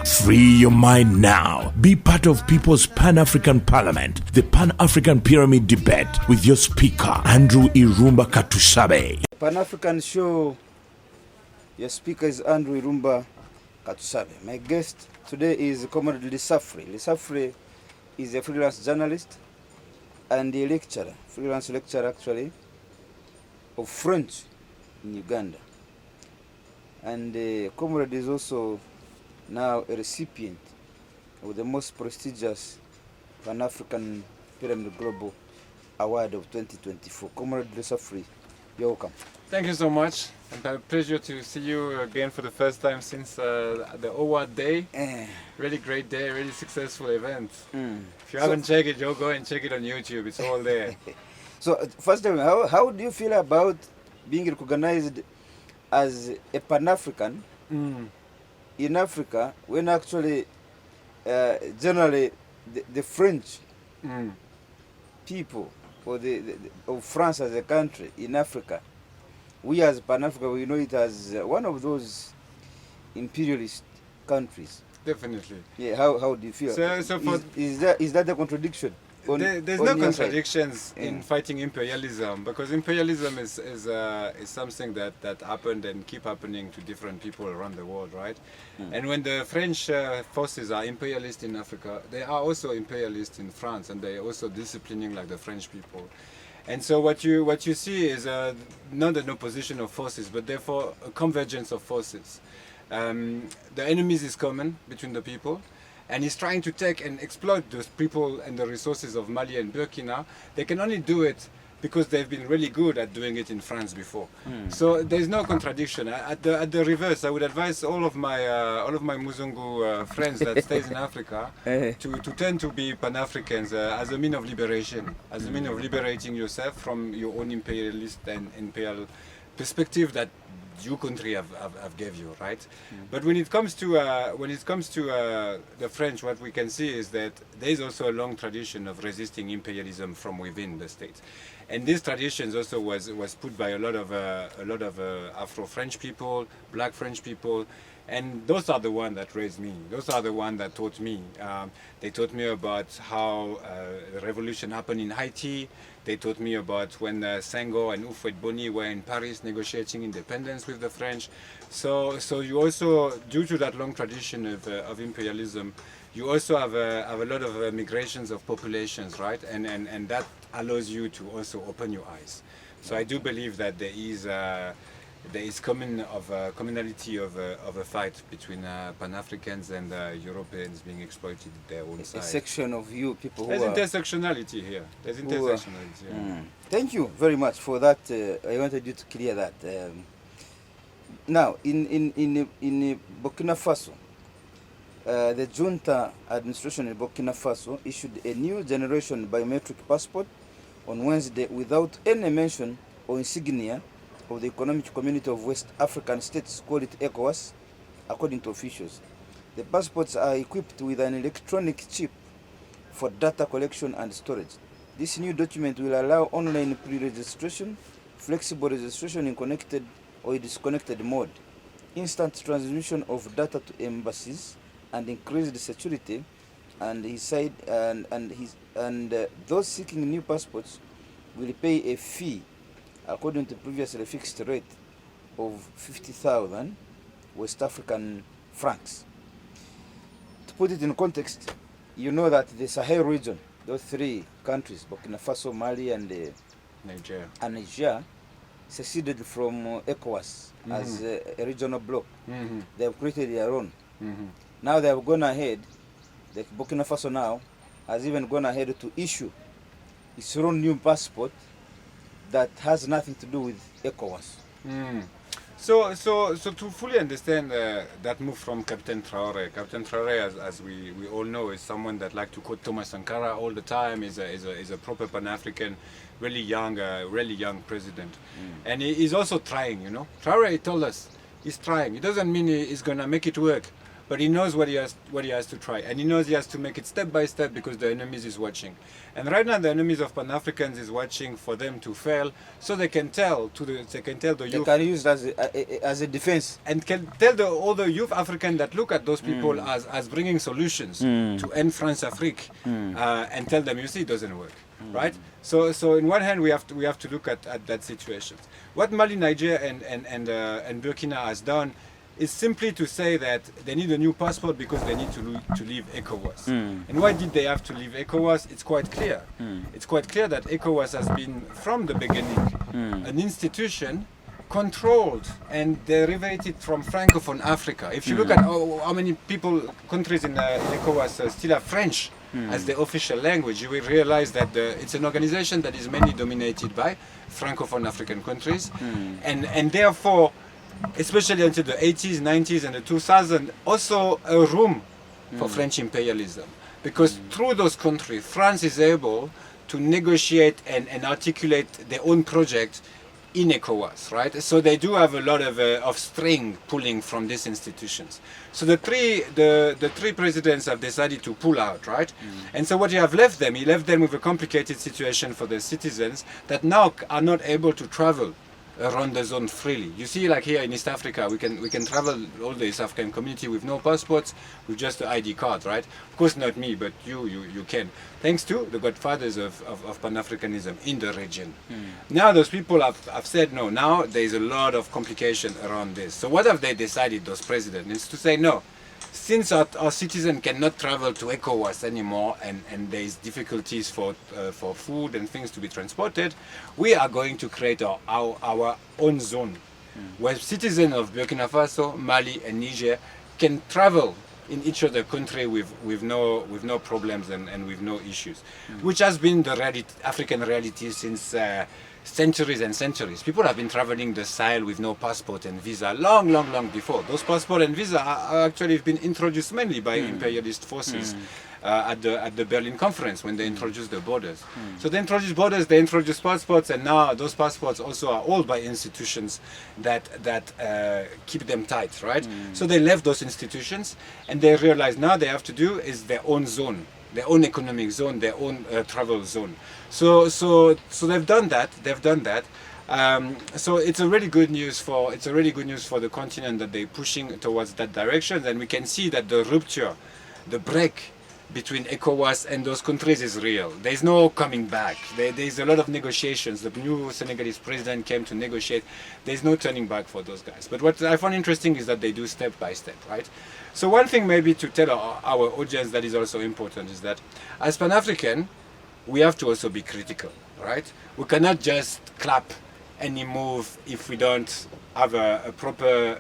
Free your mind now. Be part of People's Pan-African Parliament, the Pan-African Pyramid Debate with your speaker, Andrew Irumba Katusabe. Pan-African show, your speaker is Andrew Irumba Katusabe. My guest today is Comrade Lesaffre. Lesaffre is a freelance journalist and a lecturer, freelance lecturer actually, of French in Uganda. And Comrade is also now a recipient of the most prestigious Pan-African Pyramid Global Award of 2024. Comrade Lesaffre, you're welcome. Thank you so much. And a pleasure to see you again for the first time since the award day. Really great day, really successful event. If you haven't checked it, you'll go and check it on YouTube. It's all there. So, first time, how do you feel about being recognized as a Pan-African in Africa, when actually, generally, the French people, or of France as a country in Africa, we as Pan-Africa, we know it as one of those imperialist countries. Definitely. Yeah. How do you feel? Is that a contradiction? There's no contradictions in fighting imperialism, because imperialism is something that happened and keep happening to different people around the world, right? And when the French forces are imperialist in Africa, they are also imperialist in France, and they are also disciplining like the French people. And so what you see is not an opposition of forces, but therefore a convergence of forces. The enemies is common between the people, and he's trying to take and exploit those people and the resources of Mali and Burkina. They can only do it because they've been really good at doing it in France before. So there's no contradiction. At the reverse, I would advise all of my Muzungu friends that stays in Africa to tend to be Pan-Africans as a mean of liberation, as a mean of liberating yourself from your own imperialist and imperial perspective that your country have gave you, right? But when it comes to the French, what we can see is that there is also a long tradition of resisting imperialism from within the state, and these traditions also was put by a lot of Afro-French people, Black French people. And those are the ones that raised me. Those are the ones that taught me. They taught me about how the revolution happened in Haiti. They taught me about when Senghor and Houphouët-Boigny were in Paris negotiating independence with the French. So you also, due to that long tradition of imperialism, you also have a lot of migrations of populations, right? And that allows you to also open your eyes. So I do believe that there is commonality of a fight between Pan-Africans and Europeans being exploited their own side. A section of you people who There's intersectionality here. There's intersectionality. Thank you very much for that. I wanted you to clear that. Now, in Burkina Faso, the junta administration in Burkina Faso issued a new generation biometric passport on Wednesday without any mention or insignia of the Economic Community of West African States, called it ECOWAS, according to officials. The passports are equipped with an electronic chip for data collection and storage. This new document will allow online pre-registration, flexible registration in connected or disconnected mode, instant transmission of data to embassies, and increased security. And he said, those seeking new passports will pay a fee according to previously fixed rate of 50,000 West African francs. To put it in context, you know that the Sahel region, those three countries, Burkina Faso, Mali, and Niger, seceded from ECOWAS as a regional bloc. They have created their own. Now they have gone ahead, the Burkina Faso now has even gone ahead to issue its own new passport that has nothing to do with ECOWAS. So to fully understand that move from Captain Traoré, as we all know, is someone that like to quote Thomas Sankara all the time. Is a proper Pan-African, really young president, and he's also trying. Traoré told us he's trying. It doesn't mean he's gonna make it work, but he knows what he has to try, and he knows he has to make it step by step because the enemies is watching. And right now the enemies of Pan-Africans is watching for them to fail, so they can tell the youth. They can use it as a defense, and can tell all the youth African that look at those people as bringing solutions to end France-Afrique, and tell them, you see, it doesn't work, right? So in one hand we have to look at that situation. What Mali, Niger, and Burkina has done is simply to say that they need a new passport because they need to leave ECOWAS. And why did they have to leave ECOWAS? It's quite clear. It's quite clear that ECOWAS has been, from the beginning, an institution controlled and derivated from Francophone Africa. If you look at how many countries in ECOWAS still have French as the official language, you will realize that it's an organization that is mainly dominated by Francophone African countries, and therefore, especially until the 80s, 90s, and the 2000s, also a room for French imperialism. Because through those countries, France is able to negotiate and articulate their own project in ECOWAS, right? So they do have a lot of string pulling from these institutions. So the three presidents have decided to pull out, right? And so what he left them with a complicated situation for the citizens that now are not able to travel around the zone freely. You see, like here in East Africa, we can travel all the East African community with no passports, with just the ID card, right? Of course, not me, but you can, thanks to the godfathers of Pan-Africanism in the region. Now those people have said no. Now there is a lot of complication around this. So what have they decided, those presidents? Is to say no. Since our citizens cannot travel to ECOWAS anymore, and there is difficulties for food and things to be transported, we are going to create our own zone, where citizens of Burkina Faso, Mali, and Niger can travel in each other country with no problems and with no issues, which has been the African reality since centuries and centuries. People have been traveling the Sahel with no passport and visa long before. Those passport and visa are actually been introduced mainly by imperialist forces at the Berlin Conference when they introduced the borders. So they introduced borders, they introduced passports, and now those passports also are owned by institutions that keep them tight, right? So they left those institutions, and they realize now they have to do is their own zone, their own economic zone, their own travel zone. So they've done that. So it's a really good news for the continent that they're pushing towards that direction, and we can see that the rupture, the break between ECOWAS and those countries is real. There's no coming back. There's a lot of negotiations. The new Senegalese president came to negotiate. There's no turning back for those guys. But what I found interesting is that they do step by step, right? So one thing maybe to tell our audience that is also important is that as Pan-African, we have to also be critical, right? We cannot just clap any move if we don't have a proper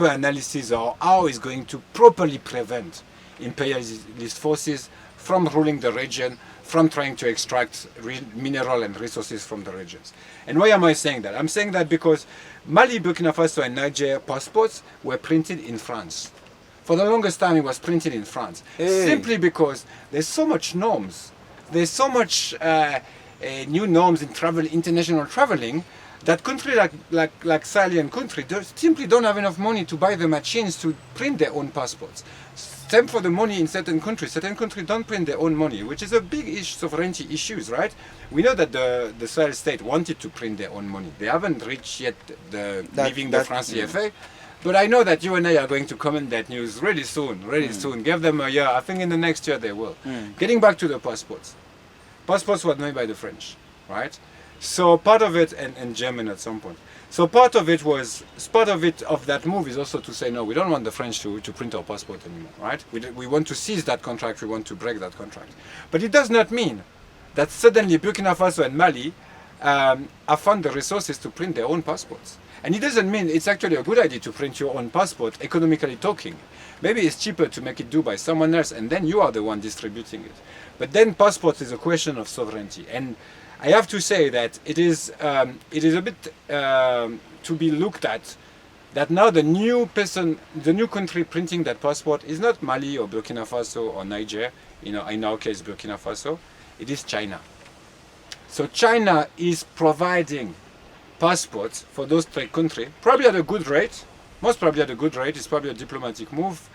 analysis or how it's going to properly prevent imperialist forces from ruling the region, from trying to extract mineral and resources from the regions. And why am I saying that? I'm saying that because Mali, Burkina Faso, and Niger passports were printed in France. For the longest time, it was printed in France, simply because there's so much norms. There's so much new norms in international traveling, that countries like Sahelian countries simply don't have enough money to buy the machines to print their own passports. Same for the money in certain countries. Certain countries don't print their own money, which is a big sovereignty issues, right? We know that the Sahel state wanted to print their own money. They haven't reached yet leaving the France CFA. But I know that you and I are going to comment that news really soon, soon. Give them a year. I think in the next year they will. Getting back to the passports. Passports were made by the French, right? So part of it, and German at some point. So part of that move is also to say, no, we don't want the French to print our passport anymore, right? We want to seize that contract, we want to break that contract. But it does not mean that suddenly Burkina Faso and Mali have found the resources to print their own passports. And it doesn't mean it's actually a good idea to print your own passport, economically talking. Maybe it's cheaper to make it do by someone else, and then you are the one distributing it. But then passports is a question of sovereignty. And I have to say that it is a bit to be looked at, that now the new country printing that passport is not Mali or Burkina Faso or Niger, in our case Burkina Faso, it is China. So China is providing passports for those three countries, probably at a good rate, most probably at a good rate. It's probably a diplomatic move,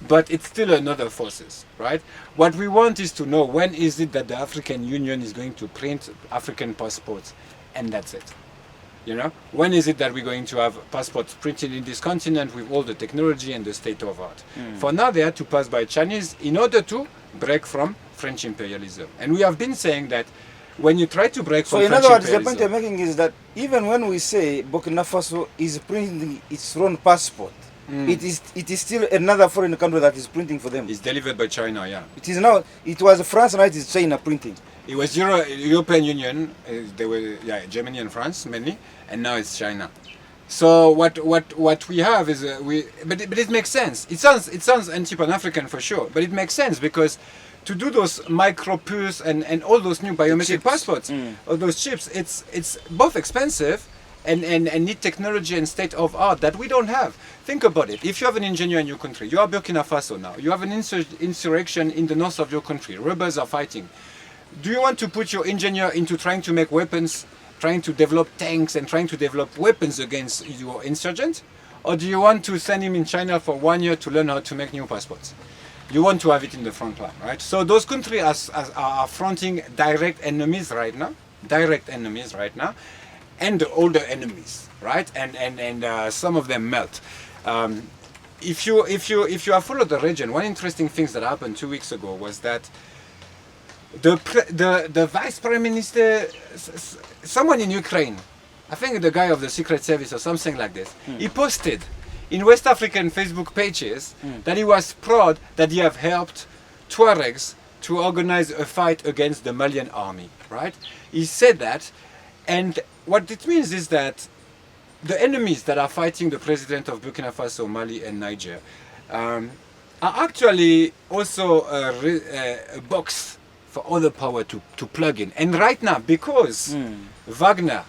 but it's still another forces, right? What we want is to know, when is it that the African Union is going to print African passports, and that's it. You know, when is it that we're going to have passports printed in this continent with all the technology and the state of art? For now, they had to pass by Chinese in order to break from French imperialism. And we have been saying that when you try to break from So in French other words, the imperialism, point you're making is that even when we say Burkina Faso is printing its own passport, it is still another foreign country that is printing for them. it's delivered by China, yeah. It is now, it was France, now it is China printing. It was European Union, they were Germany and France mainly, and now it's China. So what we have is but it makes sense. It sounds anti-Pan-African for sure, but it makes sense because to do those micro-pus and all those new biometric Chips. passports, all those chips, it's both expensive and need technology and state of art that we don't have. Think about it. If you have an engineer in your country, you are Burkina Faso now, you have an insurrection in the north of your country, rebels are fighting. Do you want to put your engineer into trying to make weapons, trying to develop tanks and trying to develop weapons against your insurgents? Or do you want to send him in China for 1 year to learn how to make new passports? You want to have it in the front line, right? So those countries are fronting direct enemies right now, and older enemies, right? And some of them melt. If you have followed the region, one interesting thing that happened 2 weeks ago was that the vice prime minister, someone in Ukraine, I think the guy of the Secret Service or something like this, he posted in West African Facebook pages that he was proud that he have helped Tuaregs to organize a fight against the Malian army, right? He said that, and what it means is that the enemies that are fighting the president of Burkina Faso, Mali and Niger are actually also a box for other power to plug in. And right now, because Wagner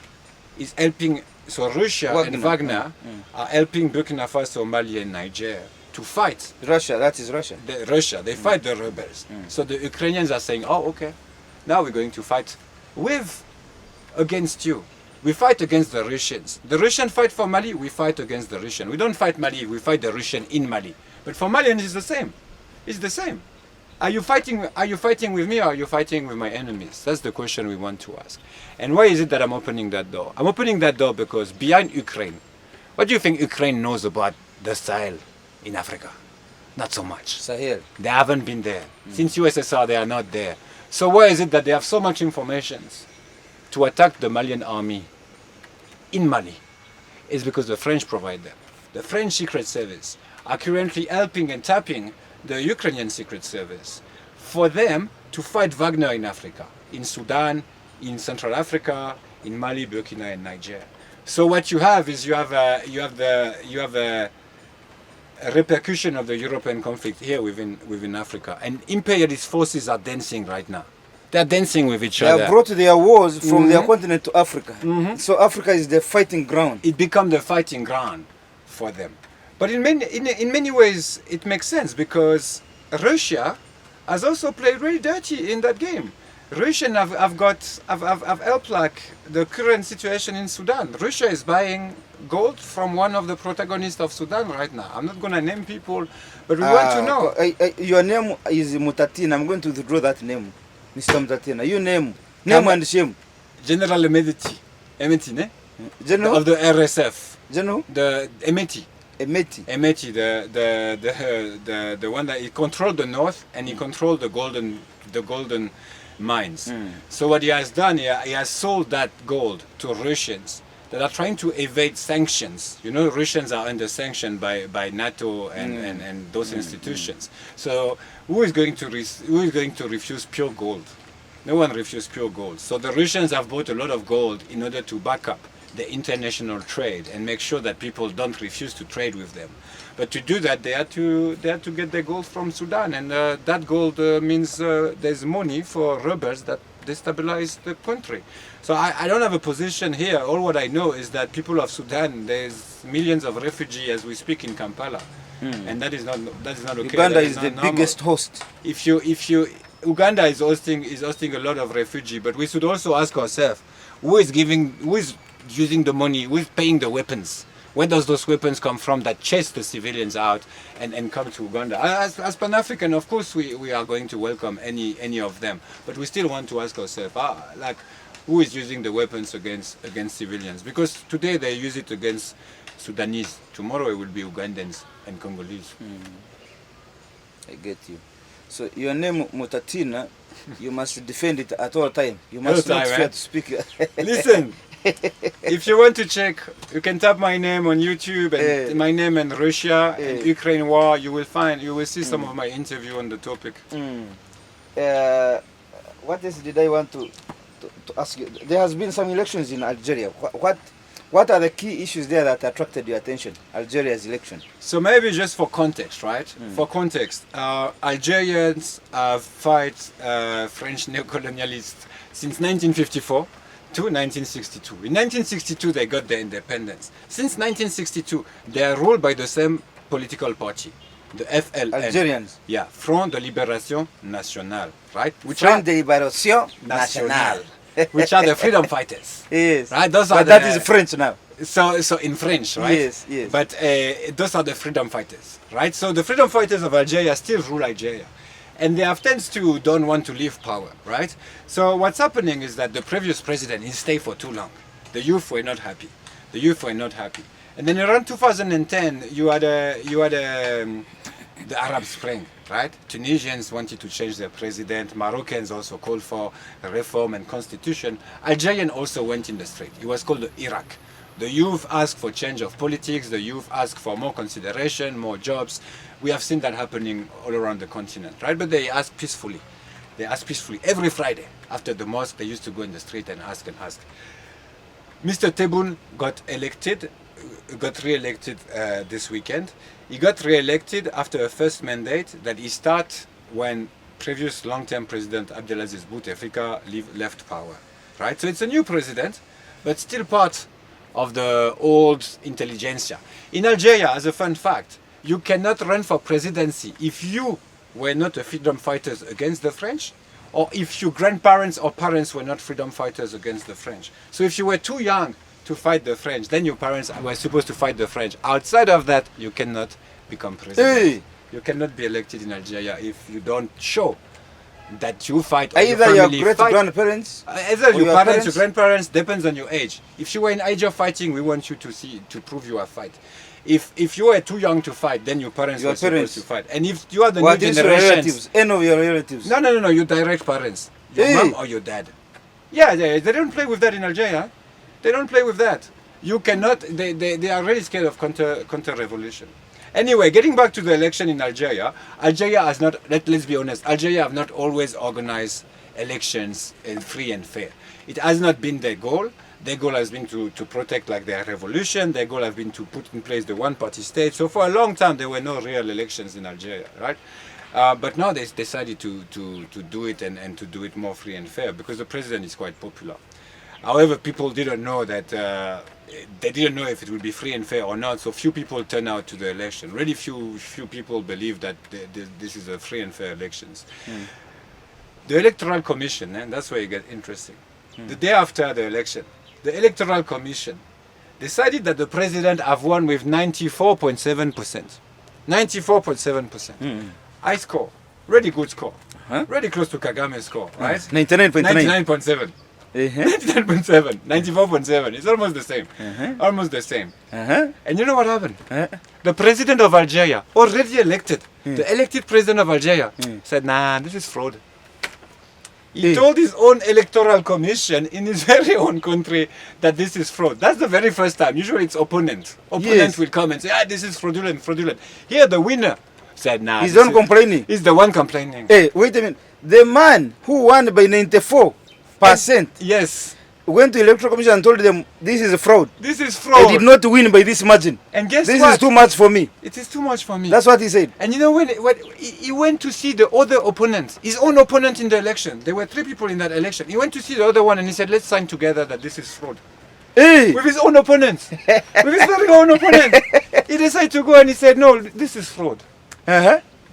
is helping, so Russia and Wagner are helping Burkina Faso, Mali and Niger to fight. Russia, that is Russia. Russia, they fight the rebels. So the Ukrainians are saying, oh, okay, now we're going to fight against you. We fight against the Russians. The Russians fight for Mali, we fight against the Russian. We don't fight Mali, we fight the Russian in Mali. But for Malians, it's the same. It's the same. Are you fighting with me or are you fighting with my enemies? That's the question we want to ask. And why is it that I'm opening that door? I'm opening that door because behind Ukraine, what do you think Ukraine knows about the Sahel in Africa? Not so much. Sahel. They haven't been there. Since USSR, they are not there. So why is it that they have so much information to attack the Malian army in Mali? It's because the French provide them. The French Secret Service are currently helping and tapping the Ukrainian Secret Service for them to fight Wagner in Africa, in Sudan, in Central Africa, in Mali, Burkina, and Niger. So what you have is you have a repercussion of the European conflict here within Africa, and imperialist forces are dancing right now. They're dancing with each other. They have brought their wars from their continent to Africa. So Africa is the fighting ground. It becomes the fighting ground for them. But in many ways, it makes sense because Russia has also played really dirty in that game. Russians have helped like the current situation in Sudan. Russia is buying gold from one of the protagonists of Sudan right now. I'm not going to name people, but we want to know. Your name is Mutatina. I'm going to withdraw that name, Mr. Mutatina. You name and shame. General Emeti, ne? General of the RSF. General. The Emeti, the one that he controlled the north and he controlled the golden mines. So what he has done, he has sold that gold to Russians that are trying to evade sanctions. You know, Russians are under sanction by NATO and those institutions. So who is going to refuse pure gold? No one refuses pure gold. So the Russians have bought a lot of gold in order to back up the international trade and make sure that people don't refuse to trade with them. But to do that, they had to get their gold from Sudan, and that gold means there's money for rebels that destabilize the country. So I don't have a position here. All what I know is that people of Sudan, there's millions of refugees as we speak in Kampala, and that is not okay. Uganda is the biggest host. If you Uganda is hosting a lot of refugees, but we should also ask ourselves, who is using the money, who is paying the weapons, Where does those weapons come from that chase the civilians out and come to Uganda? As Pan-African, of course, we are going to welcome any of them, but we still want to ask ourselves, like, who is using the weapons against civilians? Because today they use it against Sudanese. Tomorrow it will be Ugandans and Congolese. I get you. So your name Mutatina, you must defend it at all time. You must not fear to speak. Listen, if you want to check, you can tap my name on YouTube and my name and Russia and Ukraine war. You will see some of my interview on the topic. What else did I want to ask you? There has been some elections in Algeria. What are the key issues there that attracted your attention? Algeria's election. So maybe just for context, right? For context, Algerians fight French neocolonialists since 1954 to 1962. In 1962, they got their independence. Since 1962, they are ruled by the same political party, the FLN. Algerians? Yeah, Front de Libération Nationale, right? Front de Libération Nationale. Which are the freedom fighters. Yes. Right? Those are but that is French now. So in French, right? Yes, yes. But those are the freedom fighters, right? So the freedom fighters of Algeria still rule Algeria. And they have tends to don't want to leave power, right? So what's happening is that the previous president, he stayed for too long. The youth were not happy. And then around 2010, you had the Arab Spring, right? Tunisians wanted to change their president. Moroccans also called for a reform and constitution. Algerian also went in the street. It was called the Iraq. The youth asked for change of politics. The youth asked for more consideration, more jobs. We have seen that happening all around the continent, right? But they asked peacefully. Every Friday after the mosque, they used to go in the street and ask. Mr. Tebboune got re-elected this weekend. He got re-elected after a first mandate that he started when previous long-term president Abdelaziz Bouteflika left power, right? So it's a new president, but still part of the old intelligentsia. In Algeria, as a fun fact, you cannot run for presidency if you were not a freedom fighters against the French, or if your grandparents or parents were not freedom fighters against the French. So if you were too young to fight the French, then your parents were supposed to fight the French. Outside of that, you cannot become president. Hey. You cannot be elected in Algeria if you don't show that you fight. Either your great-grandparents, either your parents, your grandparents, depends on your age. If you were in age of fighting, we want you to prove you are fight. If you were too young to fight, then your parents were supposed to fight. And if you are the new generations, any of your relatives? No, your direct parents, your mom or your dad. Yeah, they don't play with that in Algeria. They don't play with that. You cannot. They are really scared of counter-revolution. Anyway, getting back to the election in Algeria, Algeria has not. Let's be honest. Algeria have not always organized elections free and fair. It has not been their goal. Their goal has been to protect like their revolution. Their goal has been to put in place the one-party state. So for a long time there were no real elections in Algeria, right? But now they decided to do it and to do it more free and fair because the president is quite popular. However, people didn't know that they didn't know if it would be free and fair or not. So few people turn out to the election. Really few people believe that this is a free and fair elections. The Electoral Commission, and that's where it gets interesting. The day after the election, the Electoral Commission decided that the president have won with 94.7%. 94.7%. High score. Really good score. Really close to Kagame's score, right? 99.9. 99.7. 99.7. 94.7. It's almost the same. Almost the same. And you know what happened? The president of Algeria, already elected, the elected president of Algeria, said, nah, this is fraud. He told his own electoral commission in his very own country that this is fraud. That's the very first time. Usually it's opponent. Opponent will come and say, this is fraudulent. Here the winner said, nah. He's the one complaining. He's the one complaining. Hey, wait a minute. The man who won by 94% yes, went to electoral commission and told them this is a fraud. This is fraud. I did not win by this margin. And guess this what? This is too much for me. It is too much for me. That's what he said. And you know when he went to see the other opponent, his own opponent in the election. There were 3 people in that election. He went to see the other one and he said, let's sign together that this is fraud. Hey. With his own opponent. With his very own opponent. He decided to go and he said, no, this is fraud.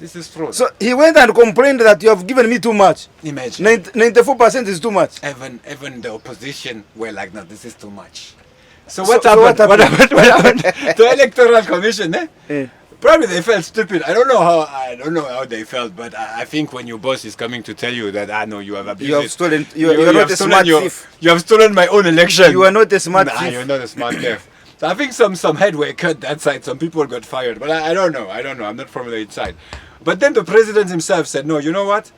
This is fraud. So he went and complained that you have given me too much. Imagine. 94% is too much. Even the opposition were like, no, this is too much. So what happened? What happened? The Electoral Commission, probably they felt stupid. I don't know how they felt, but I think when your boss is coming to tell you that no, you have abused, you have stolen, you are not a smart thief. You have stolen my own election. You are not a smart thief. You're not a smart thief. So I think some head were cut that side. Some people got fired, but I don't know. I'm not from the inside. But then the president himself said, no, you know what?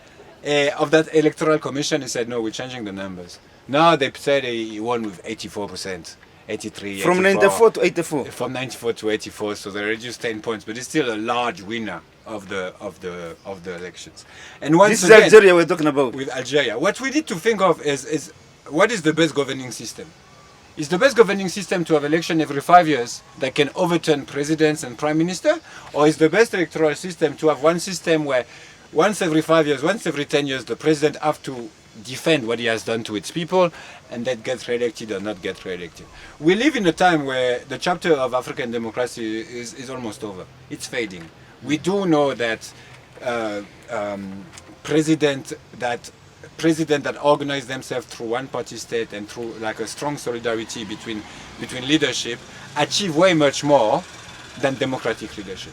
Of that Electoral Commission, he said, no, we're changing the numbers. Now they said he won with 84%. 83, from 94 to 84. From 94 to 84, so they reduced 10 points, but it's still a large winner of the elections. And once this is Algeria we're talking about. With Algeria, what we need to think of is what is the best governing system? Is the best governing system to have election every 5 years that can overturn presidents and prime minister, or is the best electoral system to have one system where once every 5 years, once every 10 years, the president have to defend what he has done to its people and then get re-elected or not get re-elected. We live in a time where the chapter of African democracy is almost over. It's fading. We do know that president that organize themselves through one party state and through like a strong solidarity between leadership achieve way much more than democratic leadership.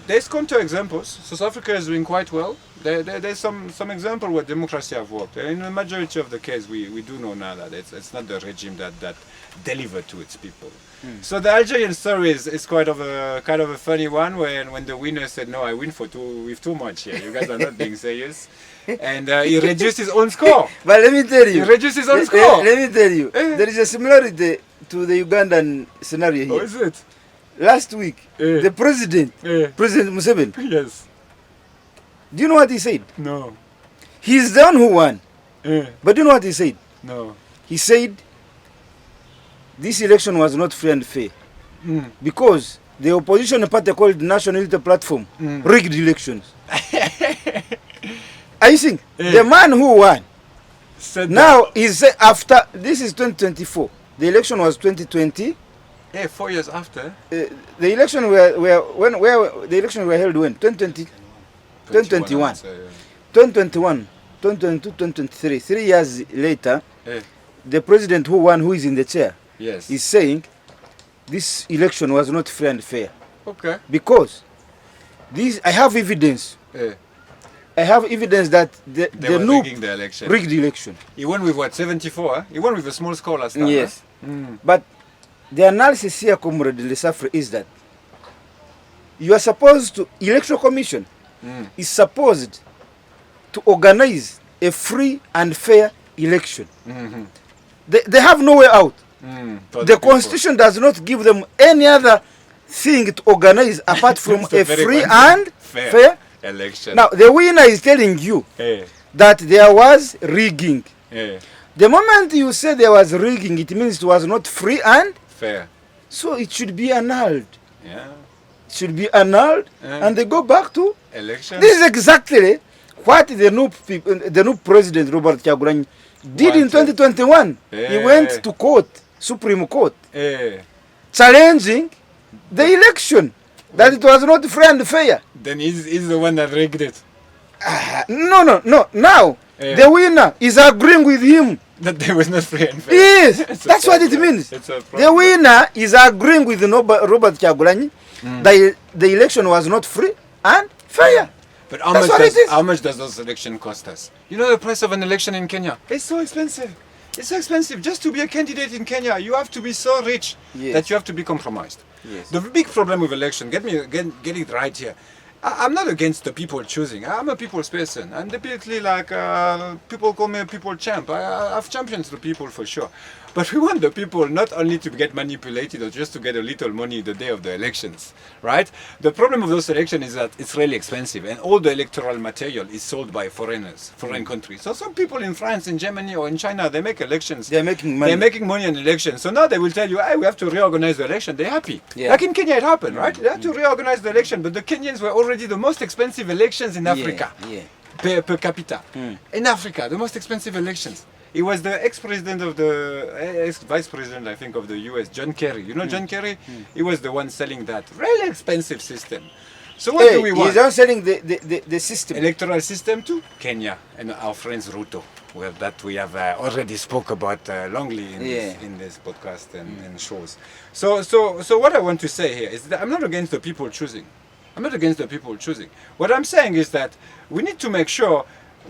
There's counter-examples. South Africa is doing quite well. There's some example where democracy have worked. In the majority of the case, we do know now that it's not the regime that delivered to its people. So the Algerian story is kind of a funny one when the winner said, no, I win with too much here. You guys are not being serious. And he reduced his own score. But let me tell you. He reduced his own score. Let me tell you. There is a similarity to the Ugandan scenario here. What is it? Last week, the president, President Museveni. Yes. Do you know what he said? No. He's the one who won. But do you know what he said? No. He said this election was not free and fair because the opposition party called National Unity Platform rigged elections. I think the man who won now is after this is 2024. The election was 2020. 4 years after. The election where the election were held when 2020, 2021, 2021, 2022, 2023. 3 years later, the president who won, who is in the chair, is saying this election was not free and fair. Okay. Because this, I have evidence. I have evidence that the rigging the election. Rigged the election. He won with what, 74? He won with a small score last time. Yes. But the analysis here, Comrade Lesaffre, is that you are supposed to, Electoral Commission is supposed to organize a free and fair election. They have no way out. The Constitution does not give them any other thing to organize apart from a free and fair election. Now, the winner is telling you that there was rigging. The moment you say there was rigging, it means it was not free and fair. So it should be annulled. Yeah. It should be annulled and they go back to election. This is exactly what the new president, Robert Kyagulanyi, did in 2021. He went to court, Supreme Court, challenging the election, that it was not free and fair. Then he's the one that rigged it. No. Now, the winner is agreeing with him. That there was not free and fair. Yes, that's what it means. The winner is agreeing with Robert Kyagulanyi that the election was not free and fair. But how much does those election cost us? You know the price of an election in Kenya? It's so expensive. It's so expensive. Just to be a candidate in Kenya, you have to be so rich that you have to be compromised. Yes. The big problem with election, get it right here. I'm not against the people choosing. I'm a people's person. I'm definitely like, people call me a people champ. I've championed the people for sure. But we want the people not only to get manipulated or just to get a little money the day of the elections, right? The problem of those elections is that it's really expensive and all the electoral material is sold by foreigners, foreign countries. So some people in France, in Germany or in China, they make elections. They're making money. They're making money on elections. So now they will tell you, hey, we have to reorganize the election. They're happy. Yeah. Like in Kenya it happened, right? They had to reorganize the election, but the Kenyans were already the most expensive elections in Africa. Per capita. In Africa, the most expensive elections. He was the ex-president of the, ex-vice president, I think, of the US, John Kerry. You know John Kerry? He was the one selling that really expensive system. So what do we want? He's not selling the system. Electoral system to Kenya and our friends Ruto. Well, that we have already spoke about longly in this podcast and shows. So what I want to say here is that I'm not against the people choosing. I'm not against the people choosing. What I'm saying is that we need to make sure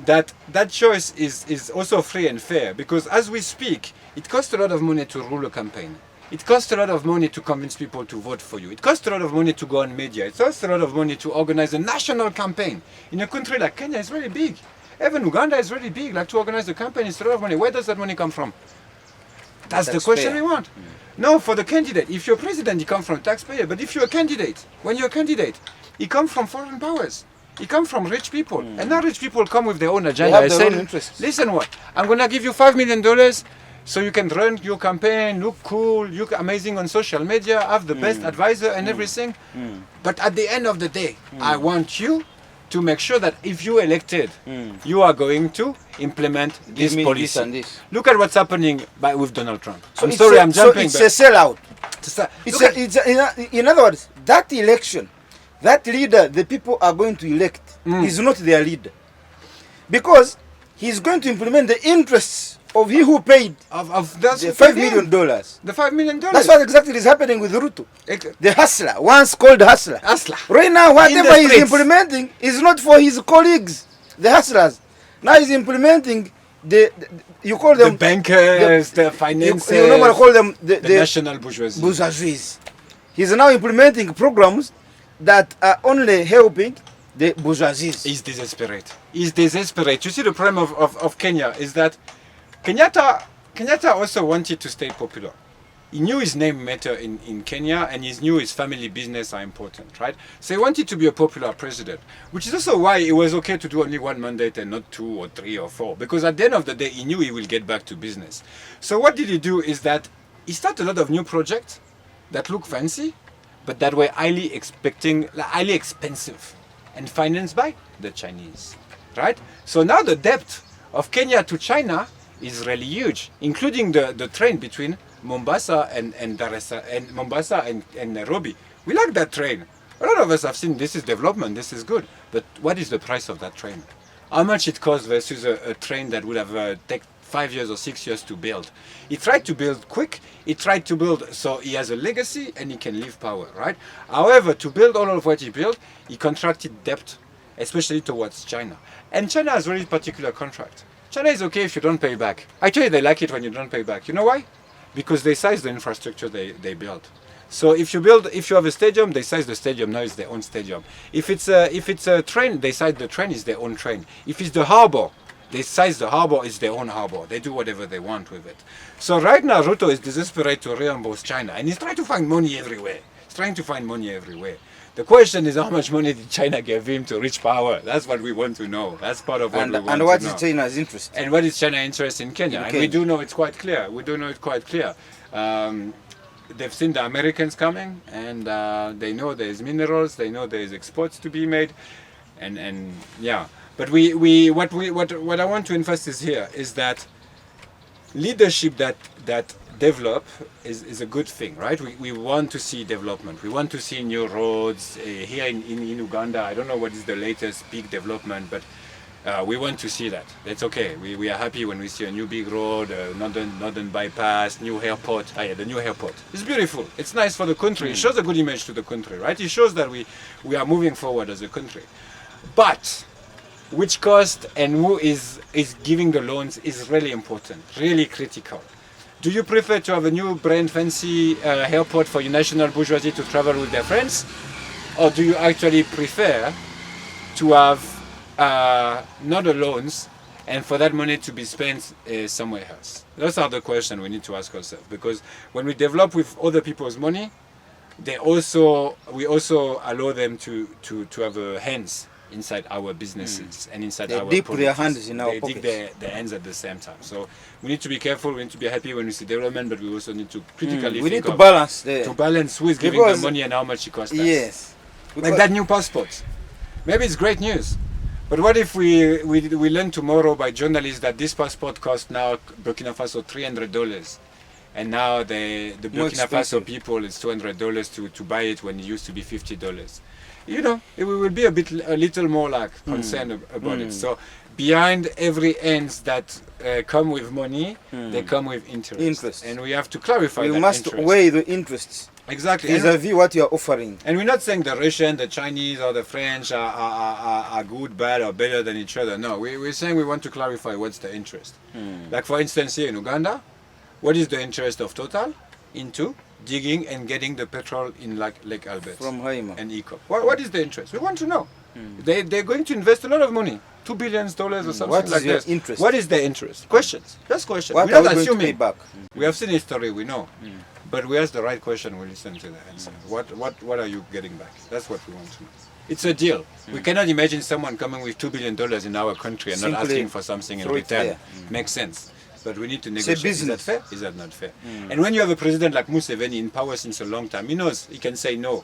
that that choice is also free and fair, because as we speak, it costs a lot of money to rule a campaign. It costs a lot of money to convince people to vote for you. It costs a lot of money to go on media. It costs a lot of money to organize a national campaign. In a country like Kenya, it's really big. Even Uganda is really big. Like, to organize a campaign, it's a lot of money. Where does that money come from? That's the question we want. No, for the candidate. If you're president, you come from taxpayer. But if you're a candidate, when you're a candidate, you come from foreign powers. You come from rich people. And now rich people come with their own agenda. They have their own interests. Listen, what? I'm going to give you $5 million so you can run your campaign, look cool, look amazing on social media, have the best advisor and everything. But at the end of the day, I want you to make sure that if you're elected, you are going to implement this policy. This and this. Look at what's happening with Donald Trump. So I'm sorry, I'm jumping. So it's a sellout. In other words, that election, that leader the people are going to elect is not their leader. Because he's going to implement the interests of he who paid of the $5 million. The $5 million. That's what exactly is happening with Ruto. Ex- The hustler, once called hustler. Hustler. Right now, whatever the he's streets. implementing is not for his colleagues, the hustlers. Now he's implementing you call them the bankers, the financiers. You normally call them the national bourgeoisie. bourgeoisie. He's now implementing programs that are only helping the bourgeoisie. He's desperate. He's desperate. You see, the problem of Kenya is that Kenyatta also wanted to stay popular. He knew his name mattered in Kenya, and he knew his family business are important, right? So he wanted to be a popular president, which is also why it was okay to do only one mandate and not 2 or 3 or 4, because at the end of the day, he knew he will get back to business. So what did he do is that he started a lot of new projects that look fancy, but that were highly expensive and financed by the Chinese, right? So now the debt of Kenya to China is really huge, including the train between Mombasa and Mombasa and Nairobi. We like that train. A lot of us have seen this is development, this is good. But what is the price of that train? How much it costs versus a train that would have taken 5 years or 6 years to build? He tried to build quick. He tried to build so he has a legacy and he can leave power, right? However, to build all of what he built, he contracted debt, especially towards China. And China has a very particular contract. China is okay if you don't pay back. Actually, they like it when you don't pay back. You know why? Because they size the infrastructure they build. So if you have a stadium, they size the stadium. Now it's their own stadium. If it's a train, they size the train is their own train. If it's the harbor, they size the harbor is their own harbor. They do whatever they want with it. So right now, Ruto is desperate to reimburse China, and he's trying to find money everywhere. The question is, how much money did China give him to reach power? That's what we want to know. That's part of what we want to know. And what is China's interest? And what is China's interest in Kenya? And we do know it's quite clear. They've seen the Americans coming, and they know there's minerals. They know there's exports to be made, and yeah. But what I want to emphasize here is that leadership that develop is a good thing, right? We want to see development. We want to see new roads here in Uganda. I don't know what is the latest big development, but we want to see that. That's okay. We are happy when we see a new big road, northern bypass, new airport. The new airport. It's beautiful. It's nice for the country. It shows a good image to the country, right? It shows that we are moving forward as a country. But which cost and who is giving the loans is really important, really critical. Do you prefer to have a new brand fancy airport for your national bourgeoisie to travel with their friends? Or do you actually prefer to have not a loans and for that money to be spent somewhere else? Those are the questions we need to ask ourselves, because when we develop with other people's money, we also allow them to have hands inside our businesses and inside our dip politics. Their hands in our they pockets. dig their hands at the same time. So we need to be careful. We need to be happy when we see development, but we also need to critically we need think to balance who is giving the money and how much it costs us. Yes. Like that new passport. Maybe it's great news. But what if we learn tomorrow by journalists that this passport costs now Burkina Faso $300, and now the Burkina Faso people it's $200 to buy it when it used to be $50. you know, we will be a little more like concerned about it. So behind every ends that come with money, they come with interest. And we have to clarify that we must interest. weigh the interests. Exactly. Vis-a-vis what you are offering. And we're not saying the Russian, the Chinese, or the French are good, bad, or better than each other. No, we're saying we want to clarify what's the interest. Like for instance here in Uganda, what is the interest of Total into digging and getting the petrol in Lake Albert From Haima. and ECOP? What is the interest? We want to know. They're going to invest a lot of money, $2 billion or something What is like your this. interest? What is the interest? Questions. Just questions. What We're are not we going to pay assuming. back? We have seen history, we know. But we ask the right question, we listen to the answer. What are you getting back? That's what we want to know. It's a deal. We cannot imagine someone coming with $2 billion in our country and not Simply asking for something in throw it return. there. Makes sense. But we need to It's a negotiate. Is that business. fair? Is that not fair? And when you have a president like Museveni in power since a long time, he knows he can say no.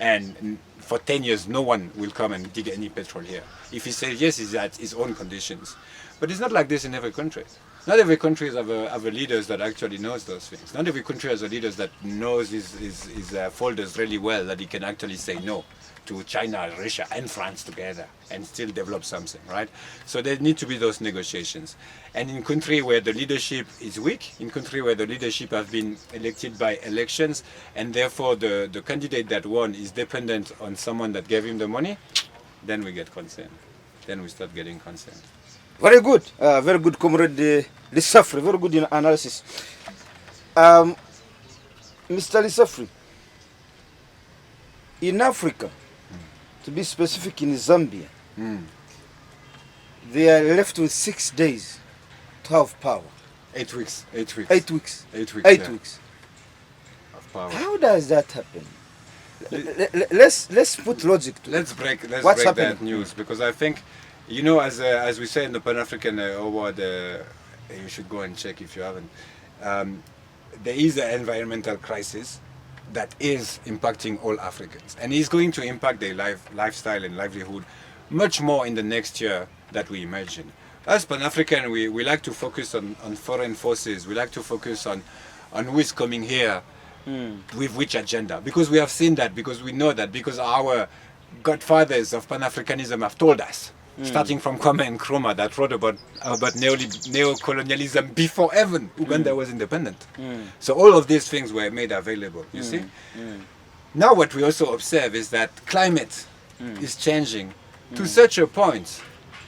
And for 10 years, no one will come and dig any petrol here. If he says yes, it's at his own conditions. But it's not like this in every country. Not every country have a leaders that actually knows those things. Not every country has a leaders that knows his folders really well, that he can actually say no to China, Russia, and France together and still develop something, right? So there need to be those negotiations. And in country where the leadership is weak, in country where the leadership have been elected by elections, and therefore the candidate that won is dependent on someone that gave him the money, then we get concerned. Then we start getting concerned. Very good, Comrade Lesaffre. Very good in analysis. Mr. Lesaffre, in Africa, to be specific, in Zambia, they are left with 6 days to have power. 8 weeks. 8 weeks. 8 weeks. 8 weeks. 8 yeah, weeks. of power. How does that happen? Let's put logic to it. Let's break What's that happening? news, because I think, you know, as we say in the Pan-African Award, you should go and check if you haven't. There is an environmental crisis that is impacting all Africans, and is going to impact their lifestyle and livelihood much more in the next year that we imagine. As Pan-African, we like to focus on foreign forces. We like to focus on who is coming here with which agenda, because we have seen that, because we know that, because our godfathers of Pan-Africanism have told us, starting from Kwame Nkrumah, that wrote about neo-colonialism before even Uganda was independent. So all of these things were made available, you see? Now what we also observe is that climate is changing to such a point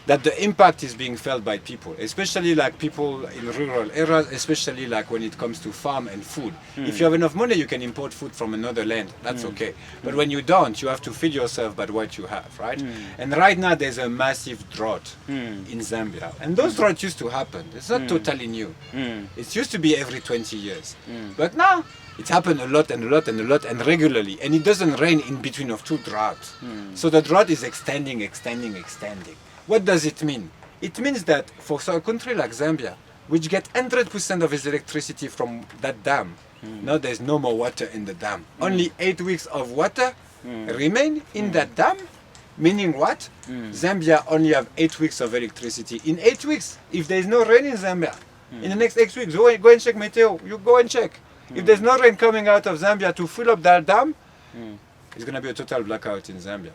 that the impact is being felt by people, especially like people in rural areas, especially like when it comes to farm and food. If you have enough money, you can import food from another land, that's okay. But when you don't, you have to feed yourself by what you have, right? And right now there's a massive drought in Zambia. And those droughts used to happen. It's not totally new. It used to be every 20 years. But now, it's happened a lot and a lot and a lot and regularly. And it doesn't rain in between of two droughts. So the drought is extending. What does it mean? It means that for a country like Zambia, which get 100% of its electricity from that dam, now there's no more water in the dam. Only 8 weeks of water remain in that dam, meaning what? Zambia only have 8 weeks of electricity. In 8 weeks, if there's no rain in Zambia, in the next 8 weeks, go and check Meteo, you go and check. If there's no rain coming out of Zambia to fill up that dam, it's going to be a total blackout in Zambia.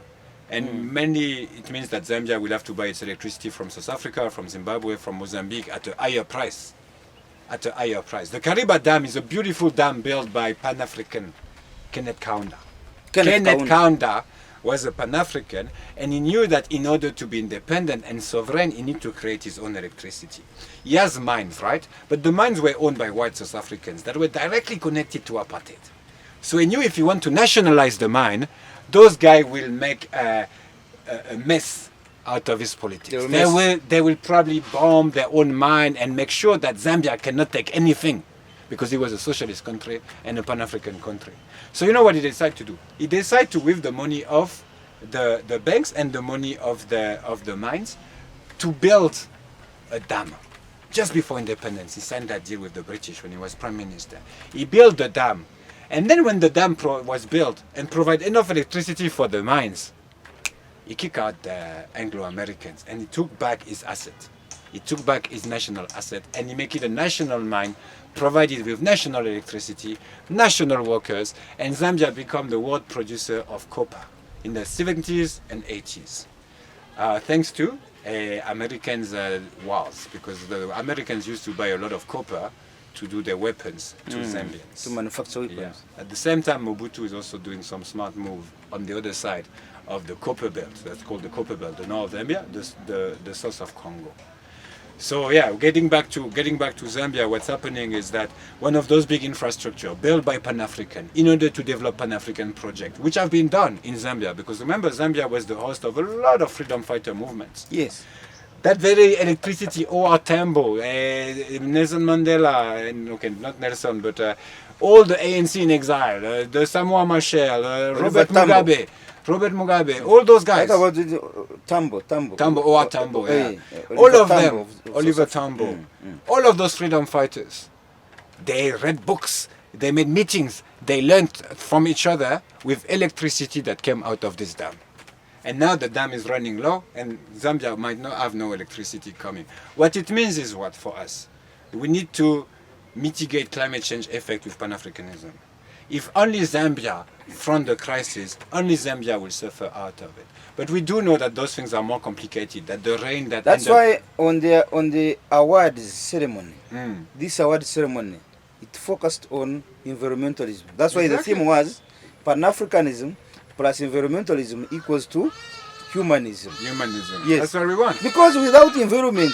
And mainly it means that Zambia will have to buy its electricity from South Africa, from Zimbabwe, from Mozambique at a higher price. The Kariba Dam is a beautiful dam built by Pan-African Kenneth Kaunda. Kenneth Kaunda was a Pan-African, and he knew that in order to be independent and sovereign, he needed to create his own electricity. He has mines, right? But the mines were owned by white South Africans that were directly connected to apartheid. So he knew if you want to nationalize the mine, those guys will make a mess out of his politics. They will probably bomb their own mine and make sure that Zambia cannot take anything, because it was a socialist country and a Pan-African country. So you know what he decided to do? He decided to, with the money of the banks and the money of the mines, to build a dam. Just before independence, he signed that deal with the British when he was Prime Minister. He built the dam. And then when the dam was built and provide enough electricity for the mines, he kicked out the Anglo-Americans and he took back his asset. He took back his national asset and he made it a national mine, provided with national electricity, national workers, and Zambia became the world producer of copper. in the 70s and 80s, thanks to Americans' wars, because the Americans used to buy a lot of copper to do their weapons to Zambians. To manufacture weapons. Yeah. At the same time, Mobutu is also doing some smart move on the other side of the copper belt. That's called the copper belt, the north of Zambia, the south of Congo. So yeah, getting back to Zambia, what's happening is that one of those big infrastructure built by Pan-African in order to develop Pan-African projects, which have been done in Zambia, because remember Zambia was the host of a lot of freedom fighter movements. Yes. That very electricity, O.R. Tambo, Nelson Mandela, and okay, not Nelson, but all the ANC in exile, the Samoa Machel, Robert Mugabe, all those guys. What about Tambo, O.R. Tambo, yeah. Oliver All of Tambo them, Oliver Tambo, all of those freedom fighters, they read books, they made meetings, they learned from each other with electricity that came out of this dam. And now the dam is running low and Zambia might not have no electricity coming. What it means is what for us? We need to mitigate climate change effect with Pan-Africanism. If only Zambia front the crisis, only Zambia will suffer out of it. But we do know that those things are more complicated, that the rain that... That's why on the awards ceremony, this award ceremony, it focused on environmentalism. That's why the theme was Pan-Africanism plus environmentalism equals to humanism. Humanism. Yes. That's what we want. Because without environment,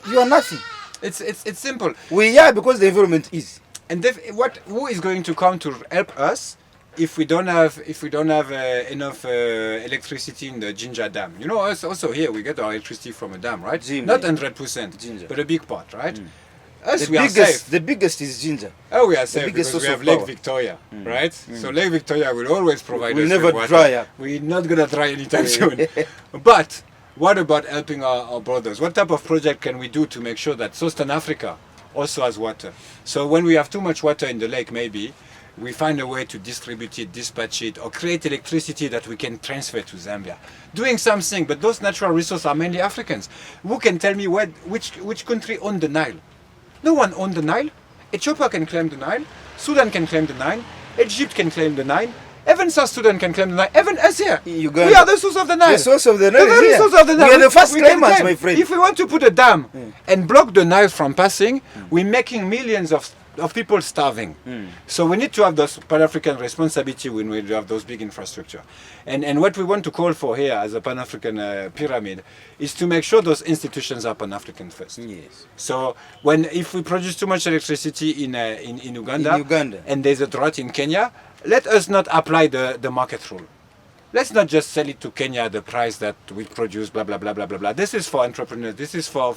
you are nothing. It's simple. We are because the environment is. And who is going to come to help us if we don't have enough electricity in the Ginger Dam? You know, us also here we get our electricity from a dam, right? Not 100%, but a big part, right? Us, we are safe. The biggest is Ginger. Oh, we are safe because we have Lake Victoria, right? So Lake Victoria will always provide us with water. We'll never dry up. We're not going to dry anytime soon. But what about helping our brothers? What type of project can we do to make sure that Southern Africa also has water? So when we have too much water in the lake, maybe we find a way to distribute it, dispatch it, or create electricity that we can transfer to Zambia. Doing something, but those natural resources are mainly Africans. Who can tell me which country owned the Nile? No one owned the Nile. Ethiopia can claim the Nile. Sudan can claim the Nile. Egypt can claim the Nile. Even South Sudan can claim the Nile. Even us here. We are the source of the Nile. The source of the Nile is here. Source of the Nile. We are the first claimants, my friend. If we want to put a dam and block the Nile from passing, we're making millions of people starving. So we need to have those Pan-African responsibility when we have those big infrastructure. And what we want to call for here as a Pan-African pyramid is to make sure those institutions are Pan-African first. Yes. So if we produce too much electricity in Uganda and there's a drought in Kenya, let us not apply the market rule. Let's not just sell it to Kenya at the price that we produce, blah, blah, blah, blah, blah, blah. This is for entrepreneurs. This is for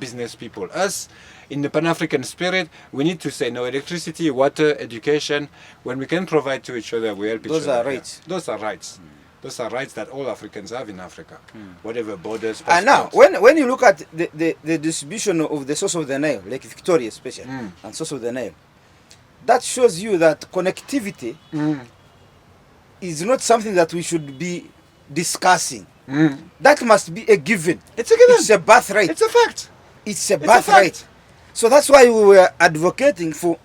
business people. Us, in the Pan-African spirit, we need to say no electricity, water, education. When we can provide to each other, we help each other. Those are rights. Those are rights. Those are rights that all Africans have in Africa. Whatever borders, And now, when you look at the distribution of the source of the Nile, like Victoria especially, and source of the Nile, that shows you that connectivity is not something that we should be discussing. That must be a given. It's a given. It's a birthright. It's a fact. It's a birthright. So that's why we were advocating for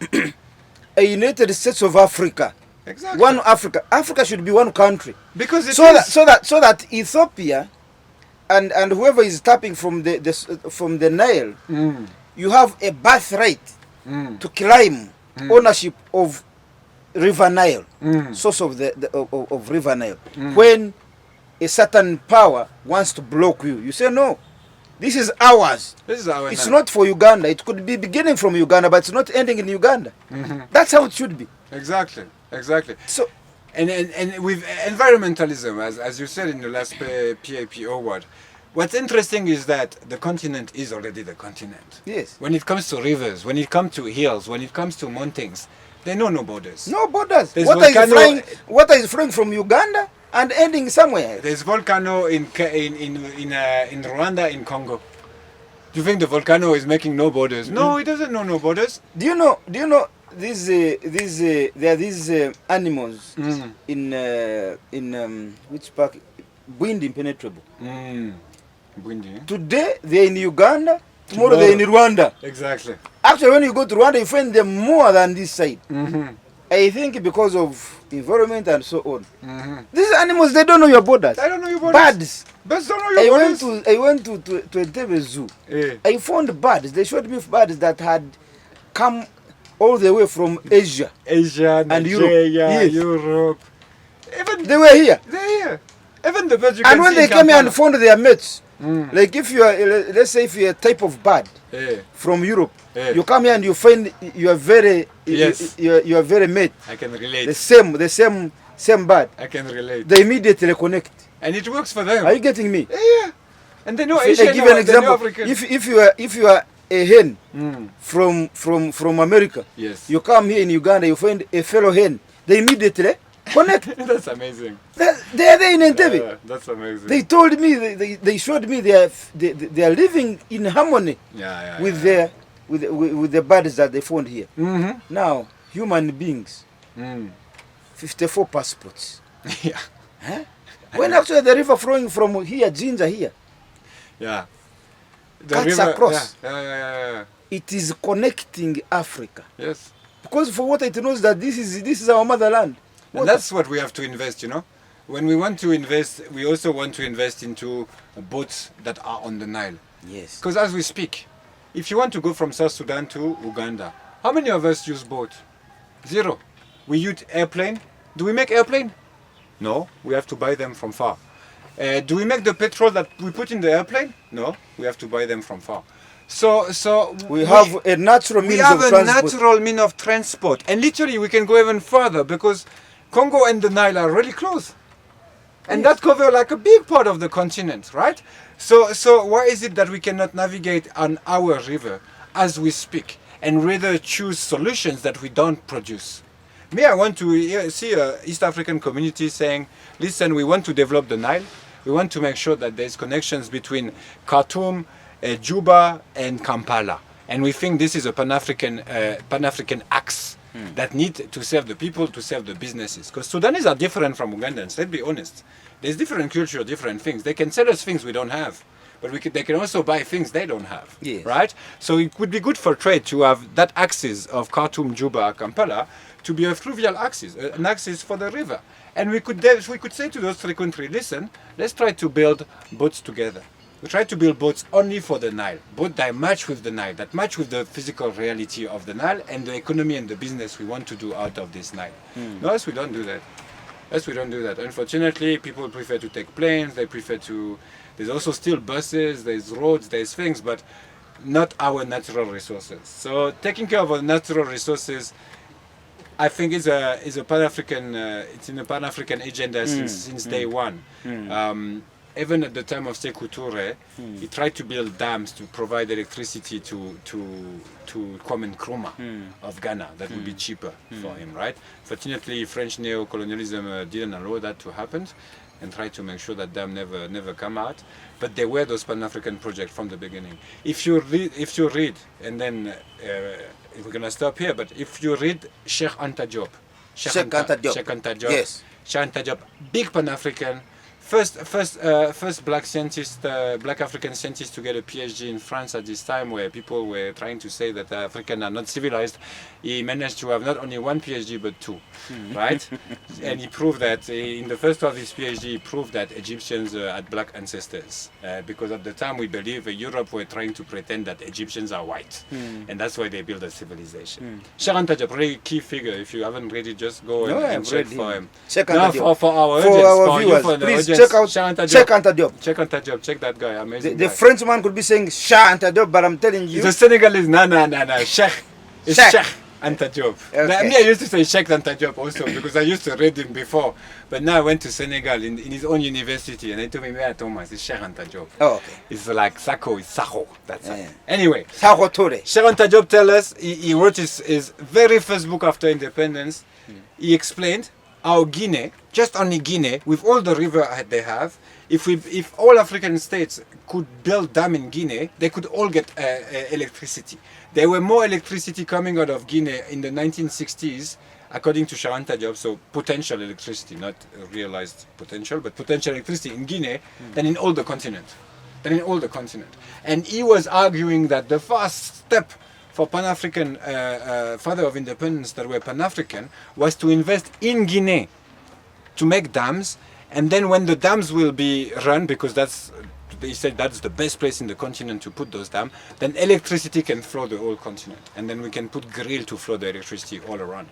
a United States of Africa. Exactly. One Africa. Africa should be one country. Because it so that Ethiopia and whoever is tapping from the Nile, you have a birthright to claim ownership of River Nile, source of of River Nile. When a certain power wants to block you, you say no. This is ours. This is ours. It's not for Uganda. It could be beginning from Uganda, but it's not ending in Uganda. That's how it should be. Exactly. So, and with environmentalism, as you said in the last PAP award, what's interesting is that the continent is already the continent. Yes. When it comes to rivers, when it comes to hills, when it comes to mountains, they know no borders. No borders. Water is flowing from Uganda and ending somewhere. There's volcano in Rwanda, in Congo. Do you think the volcano is making no borders? No, it doesn't know no borders. Do you know there are these animals in which park? Bwindi impenetrable. Bwindi. Today they're in Uganda. Tomorrow they're in Rwanda. Exactly. Actually, when you go to Rwanda, you find them more than this side. I think because of environment and so on. These animals, they don't know your borders. I don't know your borders. Birds. Birds don't know your borders. I went to a Entebbe zoo. Yeah. I found birds. They showed me birds that had come all the way from Asia. Asia, And Nigeria, Europe. Yes. Europe. Even They were here. they're here. Even the birds you And can when see they in came here Kampala. and found their mates, like if you are, let's say if you're a type of bird Yeah. from Europe, Yeah. you come here and you find you are very, Yes. you are very mate. I can relate. The same bird. I can relate. They immediately connect. And it works for them. Are you getting me? Yeah. And they know I Asian, give you an they know example. African. If you are a hen from America, Yes. you come here in Uganda, you find a fellow hen. They immediately connect. That's amazing. They are there in Entebbe. That's amazing. They told me, they showed me they are living in harmony with the birds that they found here. Now, human beings, 54 passports. Yeah. Huh? When actually the river flowing from here, Jinja here, Yeah. The cuts river- across. Yeah. It is connecting Africa. Yes. Because for what it knows that this is our motherland. And that's what we have to invest, you know. When we want to invest, we also want to invest into boats that are on the Nile. Yes. Because as we speak, if you want to go from South Sudan to Uganda, how many of us use boat? Zero. We use airplane. Do we make airplane? No, we have to buy them from far. Do we make the petrol that we put in the airplane? No, we have to buy them from far. So We have a natural we means have of a transport. natural mean of transport, and literally we can go even further because Congo and the Nile are really close, and that covers like a big part of the continent, right? So why is it that we cannot navigate on our river as we speak and rather choose solutions that we don't produce? Me, I want to see a East African community saying, listen, we want to develop the Nile. We want to make sure that there's connections between Khartoum, Juba and Kampala. And we think this is a Pan-African axe that need to serve the people, to serve the businesses. Because Sudanese are different from Ugandans, let's be honest. There's different culture, different things. They can sell us things we don't have. But they can also buy things they don't have, Yes. right? So it would be good for trade to have that axis of Khartoum, Juba, Kampala to be a fluvial axis, an axis for the river. And we could say to those three countries, listen, let's try to build boats together. We try to build boats only for the Nile, boats that match with the Nile, that match with the physical reality of the Nile and the economy and the business we want to do out of this Nile. No, else we don't do that. Unfortunately, people prefer to take planes, they prefer to... There's also still buses, there's roads, there's things, but not our natural resources. So taking care of our natural resources, I think is a Pan-African, it's in the Pan-African agenda since day one. Even at the time of Sekou Toure, he tried to build dams to provide electricity to Kwame Nkrumah of Ghana. That would be cheaper for him, right? Fortunately, French neo-colonialism didn't allow that to happen, and tried to make sure that dam never come out. But there were those Pan-African projects from the beginning. If you read, and then we're gonna stop here. But if you read Sheikh Anta Diop, Sheikh Anta Diop. Yes. Sheikh Anta Diop, big Pan-African. First black scientist, black African scientist to get a PhD in France at this time, where people were trying to say that Africans are not civilized. He managed to have not only one PhD but two, right? And he proved that in the first of his PhD, he proved that Egyptians had black ancestors, because at the time we believe Europe were trying to pretend that Egyptians are white, and that's why they built a civilization. Sheikh Anta Diop, really key figure. If you haven't read it, just go and check for him. Check Now Anta Diop. for our For audience, our for you, viewers, for the please audience, check out Sheikh Anta Sheikh Diop. Anta Diop. Check Anta Diop, check that guy, amazing The guy. Frenchman could be saying Sheikh Anta Diop, but I'm telling you, The Senegalese, no, Sheikh. It's Sheikh. Sheikh Anta Diop. Okay. Me, I used to say Sheikh Anta Diop also because I used to read him before. But now I went to Senegal in his own university and they told me, Lesaffre Thomas, it's Sheikh Anta Diop. Oh, okay. It's like Sako, it's Saho. That's it. Yeah. Anyway, Sao Toure. Sheikh Anta Diop tell us, he wrote his very first book after independence. He explained how Guinea, just only Guinea, with all the river they have, if all African states could build dam in Guinea, they could all get electricity. There were more electricity coming out of Guinea in the 1960s, according to Sheikh Anta Diop, so potential electricity, not realized potential, but potential electricity in Guinea than in all the continent. And he was arguing that the first step for Pan-African father of independence that were Pan-African was to invest in Guinea to make dams, and then when the dams will be run, because they said that's the best place in the continent to put those dams, then electricity can flow the whole continent, and then we can put grill to flow the electricity all around.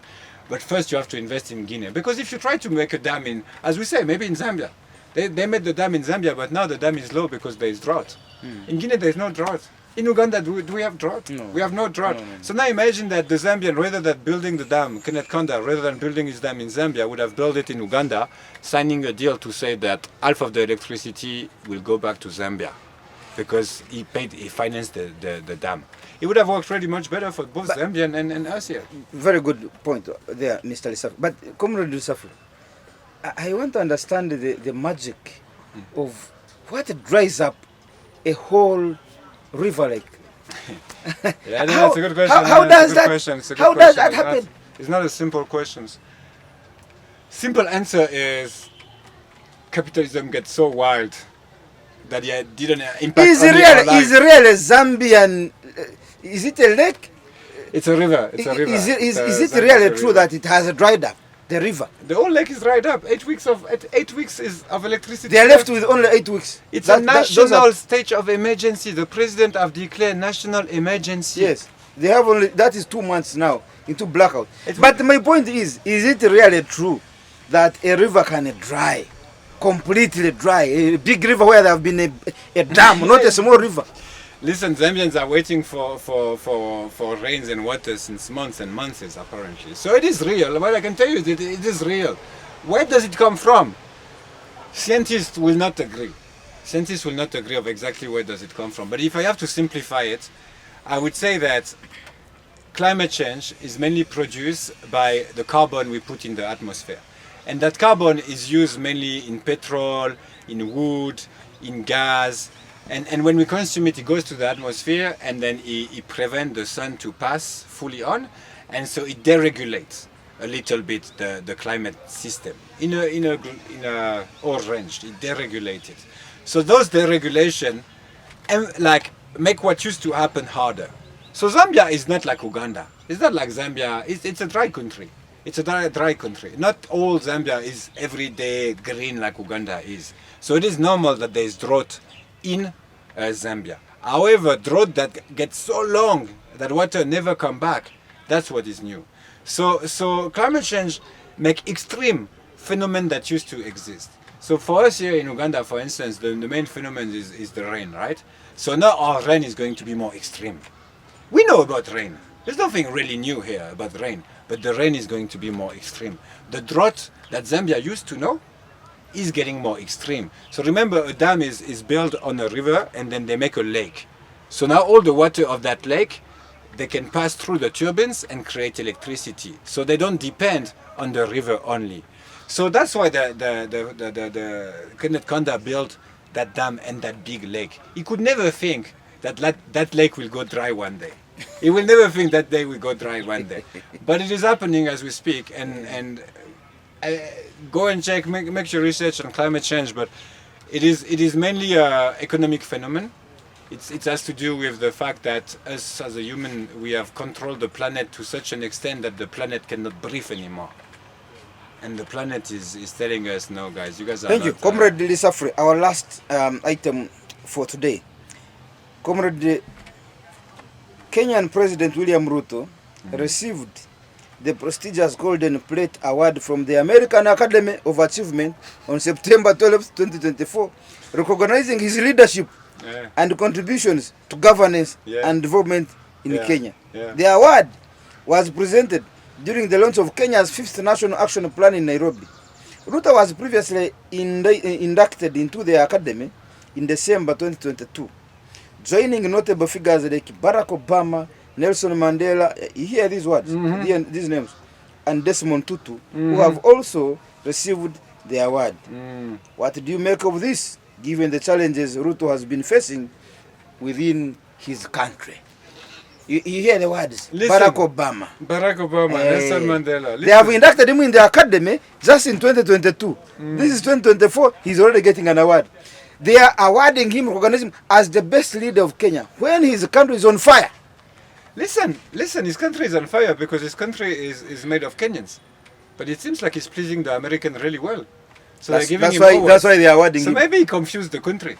But first you have to invest in Guinea, because if you try to make a dam in, as we say, maybe in Zambia, they made the dam in Zambia, but now the dam is low because there is drought. In Guinea there is no drought. In Uganda, do we have drought? No. We have no drought. No. So now imagine that the Zambian, rather than building the dam, Kenneth Kaunda, rather than building his dam in Zambia, would have built it in Uganda, signing a deal to say that half of the electricity will go back to Zambia because he financed the dam. It would have worked really much better for both Zambian and us here. Very good point there, Mr. Lesaffre. But Comrade Lesaffre, I want to understand the magic of what dries up a whole river like. Yeah, that's a good question. How does that happen? It's not a simple question. Simple answer is capitalism gets so wild that it didn't impact Is only our lives. Is real a Zambian? Is it a lake? It's a river. It's a river. Is it really true that it has dried up? The river. The whole lake is dried up. 8 weeks of electricity. They are left with only 8 weeks. It's a national state of emergency. The president have declared national emergency. Yes, they have only. That is 2 months now into blackout. But my point is it really true that a river can dry, completely dry? A big river where there have been a dam, not a small river. Listen, Zambians are waiting for rains and water since months and months, apparently. So it is real. What I can tell you is that it is real. Where does it come from? Scientists will not agree. Scientists will not agree of exactly where does it come from. But if I have to simplify it, I would say that climate change is mainly produced by the carbon we put in the atmosphere. And that carbon is used mainly in petrol, in wood, in gas. And when we consume it, it goes to the atmosphere, and then it prevents the sun to pass fully on, and so it deregulates a little bit the climate system in a whole range. It deregulates it. So those deregulation make what used to happen harder. So Zambia is not like Uganda. It's not like Zambia. It's a dry country. It's a dry country. Not all Zambia is everyday green like Uganda is. So it is normal that there is drought in Zambia. However, drought that gets so long that water never come back, that's what is new. So climate change make extreme phenomenon that used to exist. So for us here in Uganda, for instance, the main phenomenon is the rain, right? So now our rain is going to be more extreme. We know about rain. There's nothing really new here about rain, but the rain is going to be more extreme. The drought that Zambia used to know is getting more extreme. So remember, a dam is built on a river, and then they make a lake. So now all the water of that lake, they can pass through the turbines and create electricity. So they don't depend on the river only. So that's why the Kenneth Kaunda built that dam and that big lake. He could never think that lake will go dry one day. He will never think that day will go dry one day. But it is happening as we speak, and go and check, make your research on climate change, but it is mainly an economic phenomenon. It has to do with the fact that us as a human, we have controlled the planet to such an extent that the planet cannot breathe anymore. And the planet is telling us, no guys, you guys are Thank you. Comrade Lesaffre, our last item for today. Comrade, Kenyan President William Ruto received the prestigious Golden Plate Award from the American Academy of Achievement on September 12, 2024, recognizing his leadership and contributions to governance and development in Kenya. The award was presented during the launch of Kenya's 5th National Action Plan in Nairobi. Ruto was previously inducted into the Academy in December 2022, joining notable figures like Barack Obama, Nelson Mandela, you hear these words, these names, and Desmond Tutu, who have also received the award. What do you make of this, given the challenges Ruto has been facing within his country? You hear the words, Listen, Barack Obama, Nelson Mandela. They have inducted him in the academy just in 2022. This is 2024, he's already getting an award. They are awarding him, recognizing him as the best leader of Kenya when his country is on fire. Listen, his country is on fire because his country is made of Kenyans. But it seems like he's pleasing the American really well. So they're giving him awards. That's why they are awarding him. So maybe he confused the country.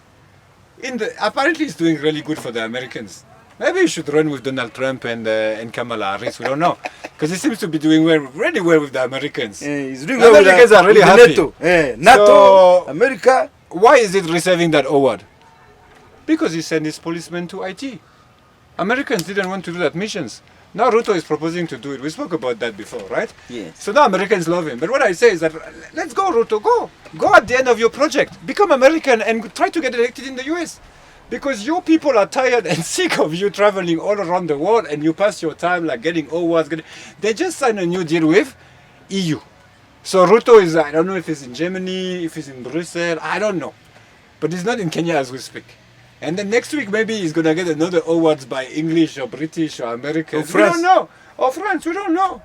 Apparently he's doing really good for the Americans. Maybe he should run with Donald Trump and Kamala Harris. We don't know. Because he seems to be doing really well with the Americans. Yeah, he's doing the well Americans are really happy. NATO. Yeah, NATO, so, America. Why is it receiving that award? Because he sent his policemen to IT. Americans didn't want to do that missions. Now Ruto is proposing to do it. We spoke about that before, right? Yes. So now Americans love him. But what I say is that, let's go, Ruto, go. Go at the end of your project. Become American and try to get elected in the US. Because your people are tired and sick of you traveling all around the world and you pass your time like getting awards. They just signed a new deal with EU. So Ruto is, I don't know if he's in Germany, if he's in Brussels, I don't know. But he's not in Kenya as we speak. And then next week maybe he's going to get another awards by English or British or American. We don't know. Or France, we don't know.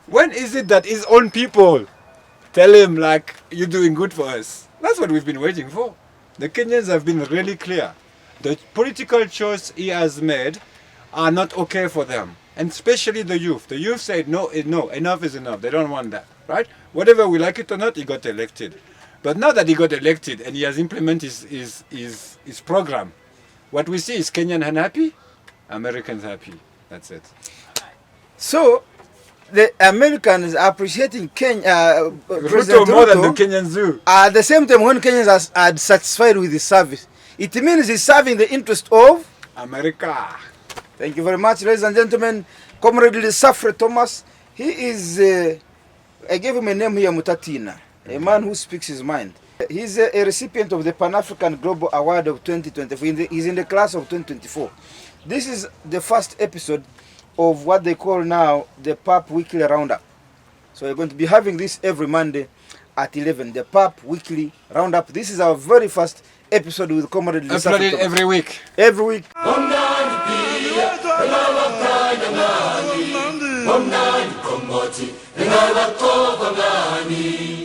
When is it that his own people tell him like, you're doing good for us? That's what we've been waiting for. The Kenyans have been really clear. The political choice he has made are not okay for them. And especially the youth. The youth said, no, enough is enough. They don't want that, right? Whatever we like it or not, he got elected. But now that he got elected and he has implemented his program, what we see is Kenyan unhappy, Americans happy. That's it. So, the Americans are appreciating President Ruto more than the Kenyans do. At the same time, when Kenyans are satisfied with his service, it means he's serving the interest of America. Thank you very much, ladies and gentlemen. Comrade Lesaffre Thomas, he is, I gave him a name here, Mutatina, a man who speaks his mind. He's a recipient of the Pan-African Global Award of 2024. He's in the class of 2024. This is the first episode of what they call now the PAP Weekly Roundup. So we're going to be having this every Monday at 11, the PAP Weekly Roundup. This is our very first episode with Comrade Lesaffre Thomas. Uploaded every week. Every week.